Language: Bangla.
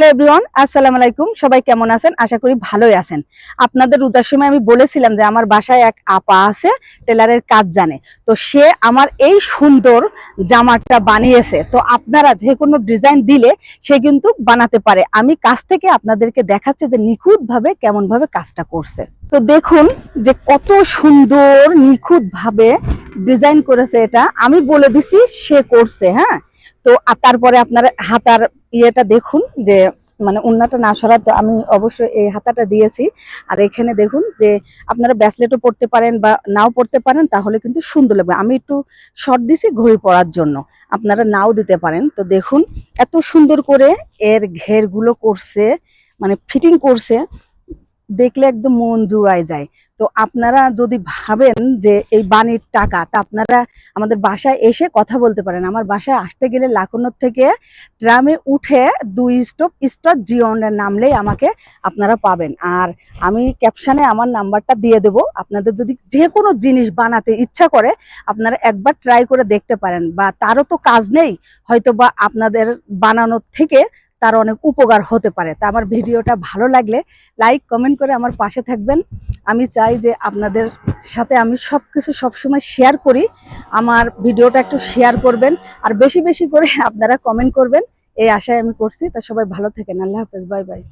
হ্যালো এভরিওয়ান, আসসালামু আলাইকুম। সবাই কেমন আছেন? আশা করি ভালোই আছেন। আপনাদের রোজার সময় আমি বলেছিলাম যে আমার বাসায় এক আপা আছে, টেলারের কাজ জানে। তো সে আমার এই সুন্দর জামাটা বানিয়েছে। তো আপনারা যে কোনো ডিজাইন দিলে সে কিন্তু বানাতে পারে। আমি কাছ থেকে আপনাদেরকে দেখাচ্ছি যে নিখুঁতভাবে কেমনভাবে কাজটা করছে। তো দেখুন যে কত সুন্দর নিখুঁতভাবে ডিজাইন করেছে। এটা আমি বলে দিছি, সে করছে। হ্যাঁ, তো তারপরে আপনার হাতার ইয়েটা দেখুন যে মানে উন্নাটা না সরাতে আমি অবশ্যই এই হাতাটা দিয়েছি। আর এখানে দেখুন যে আপনারা ব্যাসলেটও পড়তে পারেন বা নাও পড়তে পারেন, তাহলে কিন্তু সুন্দর লাগবে। আমি একটু শর্ট দিছি ঘড়ি পরার জন্য, আপনারা নাও দিতে পারেন। তো দেখুন এত সুন্দর করে এর ঘেরগুলো করছে, মানে ফিটিং করছে, দেখলে একদম মন জুড়ায় যায়। তো আপনারা যদি ভাবেন যে এই বাণীর টাকা, তা আপনারা আমাদের বাসায় এসে কথা বলতে পারেন। আমার বাসায় আসতে গেলে লাখনর থেকে ট্রামে উঠে 2 স্টপ স্টপ জিওনের নামলেই আমাকে আপনারা পাবেন। আর আমি ক্যাপশনে আমার নাম্বারটা দিয়ে দেব। আপনাদের যদি যে কোনো জিনিস বানাতে ইচ্ছা করে আপনারা একবার ট্রাই করে দেখতে পারেন, বা তারও তো কাজ নেই, হয়তো বা আপনাদের বানানোর থেকে তার অনেক উপকার হতে পারে। তা আমার ভিডিওটা ভালো লাগলে লাইক কমেন্ট করে আমার পাশে থাকবেন। আমি চাই যে আপনাদের সাথে আমি সবকিছু সবসময় শেয়ার করি। আমার ভিডিওটা একটু শেয়ার করবেন, আর বেশি বেশি করে আপনারা কমেন্ট করবেন, এই আশায় আমি করছি। তা সবাই ভালো থাকেন। আল্লাহ হাফেজ, বাই বাই।